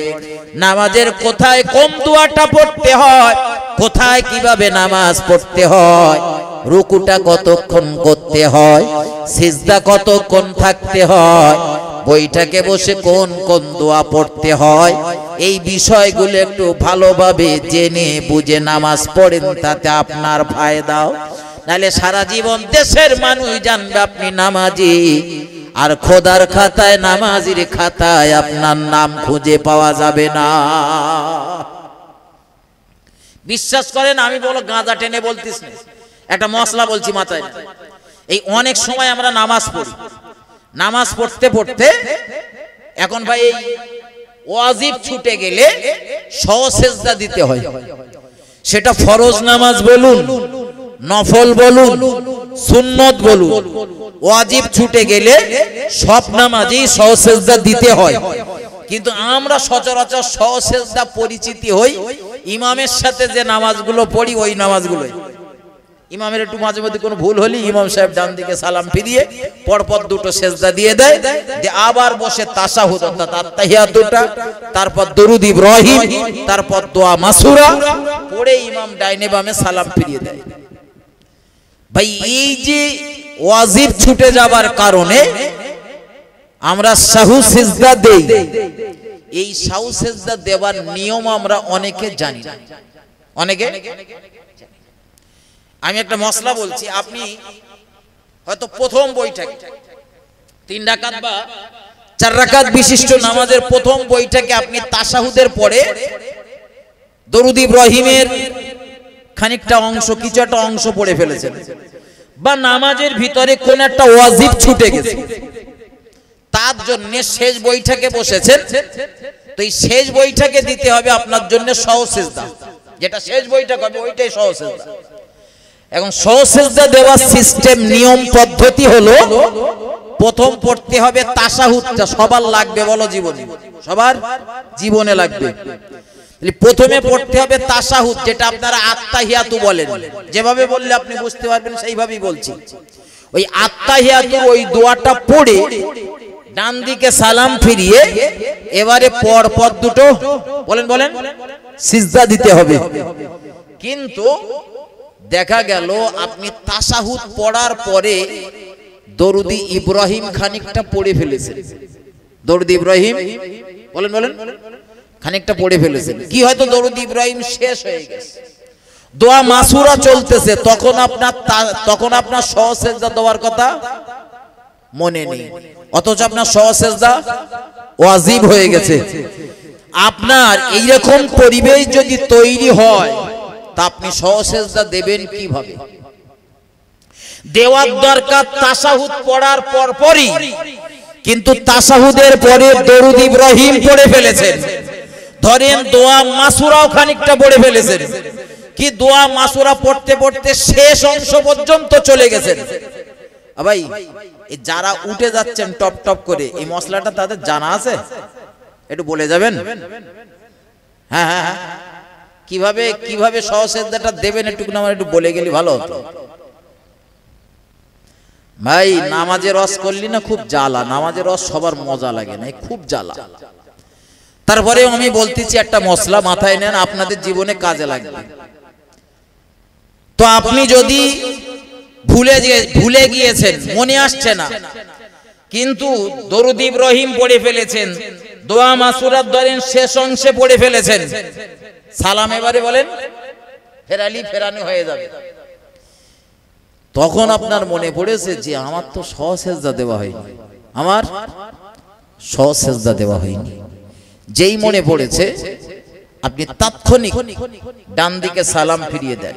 নামাজের কোথায় কোন দোয়াটা পড়তে হয়, কোথায় কিভাবে নামাজ পড়তে হয়, রুকুটা কতক্ষণ করতে হয়, সিজদা কতক্ষণ থাকতে হয়, বইটাকে বসে কোন কোন দোয়া পড়তে হয়, এই বিষয়গুলো একটু ভালোভাবে জেনে বুঝে নামাজ পড়েন, তাতে আপনার ফায়দা। নাহলে সারা জীবন দেশের মানুষ জানবে আপনি নামাজি, আর খোদার খাতায়, নামাজির খাতায় আপনার নাম খুঁজে পাওয়া যাবে না। বিশ্বাস করেন, আমি বলো গাঁজা টেনে বলতিস না, একটা মশলা বলছি মাথায়। এই অনেক সময় আমরা নামাজ পড়ি, নামাজ পড়তে পড়তে এখন ভাই এই ওয়াজিব ছুটে গেলে সহসেজদা দিতে হয়। সেটা ফরজ নামাজ বলুন, নফল বলুন, সুন্নত বলুন, ওয়াজিব ছুটে গেলে সব নামাজেই সহসেজদা দিতে হয়। কিন্তু আমরা সচরাচর সহসেজদা পরিচিতি হই ইমামের সাথে যে নামাজগুলো পড়ি, ওই নামাজগুলোই। ইমামের একটু মাঝে মধ্যে কোনো ভুল হলে ইমাম সাহেব ডান দিকে সালাম ফিরিয়ে পরপর 2টো সেজদা দিয়ে দেয়, যে আবার বসে তাশাহুদ অর্থাৎ আত্তাহিয়াতুটা, তারপর দরুদ ইব্রাহিম, তারপর দোয়া মাসুরা পড়ে ইমাম ডাইনে বামে সালাম ফিরিয়ে দেয়। ভাই এই যে ওয়াজিব ছুটে যাবার কারণে আমরা সাহু সিজদা দেই, এই সাহু সিজদা দেবার নিয়ম আমরা অনেকে জানি না। অনেকে, আমি একটা মশলা বলছি, আপনি হয়তো প্রথম বইটাকে 3 রাকাত বা 4 রাকাত বিশিষ্ট নামাজের প্রথম বইটাকে আপনি তাশাহুদের পরে দরুদ ইব্রাহিমের খানিকটা অংশ, কিছু একটা অংশ পড়ে ফেলেছেন, বা নামাজের ভিতরে কোন একটা ওয়াজিব ছুটে গেছে, তার জন্য শেষ বইটাকে বসেছেন, তো এই শেষ বইটাকে দিতে হবে আপনার জন্য সহসেজদা, যেটা শেষ বইটা হবে ওইটাই সহসেজদা। এখন সহসেজদা দেওয়ার সিস্টেম, নিয়ম পদ্ধতি হলো, প্রথম পড়তে হবে তাশাহুদটা, সবার লাগবে বলো জীবনে, সবার জীবনে লাগবে। প্রথমে পড়তে হবে তাশাহুদ, যেটা আপনারা আত্তাহিয়াতু বলেন, যেভাবে বললে আপনি বুঝতে পারবেন সেইভাবেই বলছি। ওই আত্তাহিয়াতুর ওই দোয়াটা পড়ে ডান দিকে সালাম ফিরিয়ে এবারে পর পর 2টো বলেন সিজদা দিতে হবে। কিন্তু দেখা গেল আপনি তাশাহুদ পড়ার পরে দরুদি ইব্রাহিম খানিকটা পড়ে ফেলেছেন। দরুদ ইব্রাহিম বলেন খানিকটা পড়ে ফেলেছেন, কি হয়তো দরুদ ইব্রাহিম শেষ হয়ে গেছে, দোয়া মাসুরা চলতেছে, তখন আপনার সহসেজদা দেওয়ার কথা মনে নেই, অথচ আপনার সহসেজদা ওয়াজিব হয়ে গেছে। আপনার এইরকম পরিবেশ যদি তৈরি হয় তা আপনি সহসেজদা দেবেন কিভাবে? দেওয়ার দরকার তাশাহুদ পড়ার পরপরই, কিন্তু তাশাহুদের পরে দরুদ ইব্রাহিম পড়ে ফেলেছেন, ধরেন দোয়া মাসুরাও খানিকটা পড়ে ফেলেছেন, কি দোয়া মাসুরা পড়তে পড়তে শেষ অংশ পর্যন্ত চলে গেছেন। ভাই যারা উঠে যাচ্ছেন টপ টপ করে, এই মশলাটা তাদের জানা আছে? একটু বলে যাবেন। হ্যাঁ হ্যাঁ হ্যাঁ, কিভাবে সহসেজদাটা দেবেন একটু আমার একটু বলে গেলে ভালো হতো। ভাই নামাজের রস করলি না খুব জ্বালা, নামাজের রস সবার মজা লাগে না, খুব জ্বালা। তারপরে আমি বলতেছি একটা মশলা মাথায় নেন, আপনাদের জীবনে কাজে লাগবে। তো আপনি যদি ভুলে গিয়েছেন, মনে আসছে না, কিন্তু দরুদ ইব্রাহিম পড়ে ফেলেছেন, দোয়া মাসুরাত ধরেন শেষ অংশে পড়ে ফেলেছেন, সালাম এবারে বলেন ফেরানো হয়ে যাবে, তখন আপনার মনে পড়েছে যে আমার তো সহসেজদা দেওয়া হয়নি, আমার সহসেজদা দেওয়া হয়নি। যেই মনে পড়েছে আপনি তাৎক্ষণিক ডান দিকে সালাম ফিরিয়ে দেন,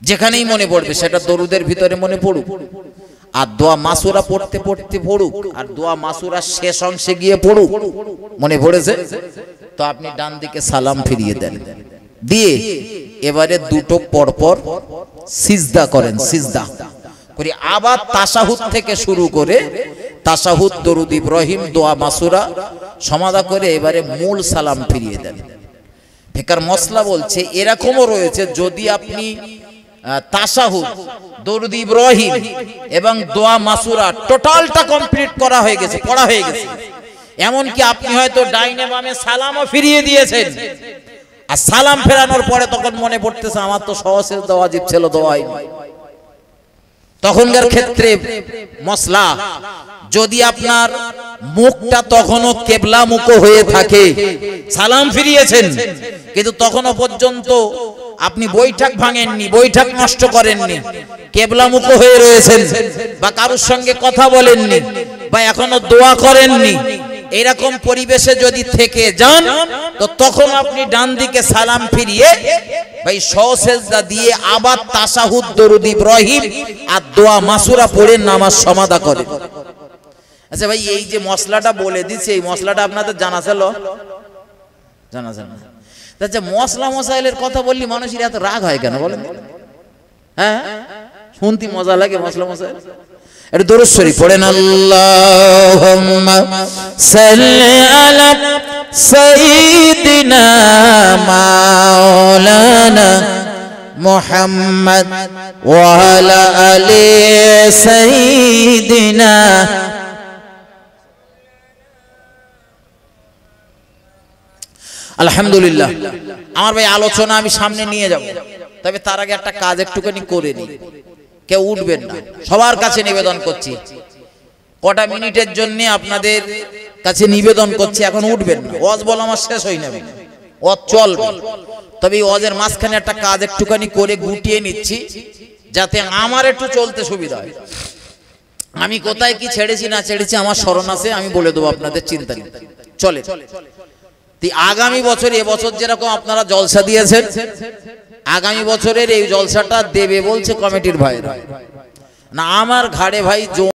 যেখানেই মনে পড়বে, সেটা দরুদের ভিতরে মনে পড়ুক আর দোয়া মাসুরা পড়তে পড়তে পড়ুক, আর দোয়া মাসুরা শেষ অংশে গিয়ে পড়ুক, মনে পড়েছে তো আপনি ডান দিকে সালাম ফিরিয়ে দেন, দিয়ে এবারে দুটো পরপর সিজদা করেন, সিজদা করে আবার তাশাহুদ থেকে শুরু করে তাশাহুদ, দরুদ ইব্রাহিম, দোয়া মাসুরা সমাধা করে এবারে মূল সালাম ফিরিয়ে দেন। ফিকার মশলা বলছে এরকমও রয়েছে, যদি আপনি তাশাহুদ, দরুদ ইব্রাহিম এবং দোয়া মাসুরা টোটালটা কমপ্লিট করা হয়ে গেছে, পড়া হয়ে গেছে, এমনকি আপনি হয়তো ডাইনে বামে সালামও ফিরিয়ে দিয়েছেন, আর সালাম ফেরানোর পরে তখন মনে পড়তেছে আমার তো সহসেজদা ওয়াজিব ছিল, দোয়াই তখনকার ক্ষেত্রে মশলা, যদি আপনার মুখটা তখনও কেবলা মুখ হয়ে থাকে, সালাম ফিরিয়েছেন কিন্তু তখনও পর্যন্ত আপনি বৈঠক ভাঙেননি, বৈঠক নষ্ট করেননি, কেবলা মুখ হয়ে রয়েছেন, বা কারোর সঙ্গে কথা বলেননি, বা এখনো দোয়া করেননি, এরকম পরিবেশে যদি থেকে যান তো তখন আপনি ডান দিকে সালাম ফিরিয়ে ভাই সহসেজদা দিয়ে আবার তাশাহুদ, দরুদ ইব্রাহিম আর দোয়া মাসুরা পড়ে নামাজ সমাধা করেন। আচ্ছা ভাই, এই যে মশলাটা বলে দিচ্ছে, এই মশলাটা আপনাদের জানা ছিল? জানা ছিল না? আচ্ছা, মশলা মশাইলের কথা বললি মানুষের এত রাগ হয় কেন বলেন? হ্যাঁ, শুনতে মজা লাগে মশলা মশাইল। একটু দরুদ শরীফ পড়েন, আল্লাহুম্মা সাল্লি আলা সাইয়্যিদিনা মাওলানা মুহাম্মদ ওয়া আলা আলি সাইয়্যিদিনা। আলহামদুলিল্লাহ, আমার ভাই আলোচনা আমি সামনে নিয়ে যাব, তবে তার আগে একটা কাজ একটুখানি করে নিই। কেউ উঠবেন না, সবার কাছে নিবেদন করছি, কটা মিনিটের জন্য আপনাদের কাছে নিবেদন করছি, এখন উঠবেন না। ওয়াজ বলা আমার শেষ হই না, ওয়াজ চলবে, তবে এই ওয়াজের মাঝখানে একটা কাজ একটুখানি করে গুটিয়ে নিচ্ছি, যাতে আমার একটু চলতে সুবিধা হয়। আমি কোথায় কি ছেড়েছি না ছেড়েছি আমার স্মরণ আছে, আমি বলে দেবো আপনাদের, চিন্তা নেই। চলে আগামী বছর, এবছর যেরকম আপনারা জলসা দিয়েছেন, আগামী বছরের এই জলসাটা দেবে বলছে কমিটির ভাইরা, না আমার ঘাড়ে ভাই